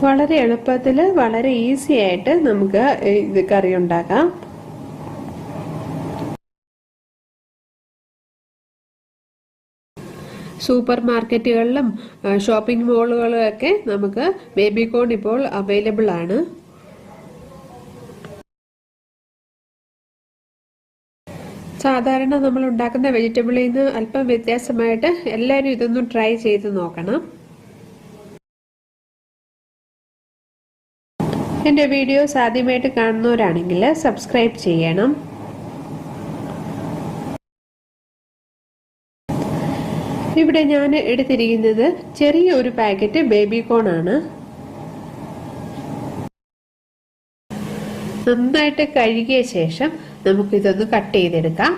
വളരെ എളുപ്പത്തിൽ വളരെ ഈസി ആയിട്ട് നമുക്ക് ഇത് കറി ഉണ്ടാക്കാം. സൂപ്പർ മാർക്കറ്റുകളിലും ഷോപ്പിംഗ് മോളുകളിലും ഒക്കെ നമുക്ക് ബേബി കോൺ ഇപ്പോൾ അവൈലബിൾ ആണ്. സാധാരണ നമ്മൾ ഉണ്ടാക്കുന്ന വെജിറ്റബിളിൽ നിന്ന് അല്പം വ്യത്യാസമായിട്ട് എല്ലാവരും ഇതൊന്നും ട്രൈ ചെയ്ത് നോക്കണം. എൻ്റെ വീഡിയോസ് ആദ്യമായിട്ട് കാണുന്നവരാണെങ്കിൽ സബ്സ്ക്രൈബ് ചെയ്യണം. ഇവിടെ ഞാൻ എടുത്തിരിക്കുന്നത് ചെറിയ ഒരു പാക്കറ്റ് ബേബി കോൺ ആണ്. നന്നായിട്ട് കഴുകിയ ശേഷം നമുക്കിതൊന്ന് കട്ട് ചെയ്തെടുക്കാം.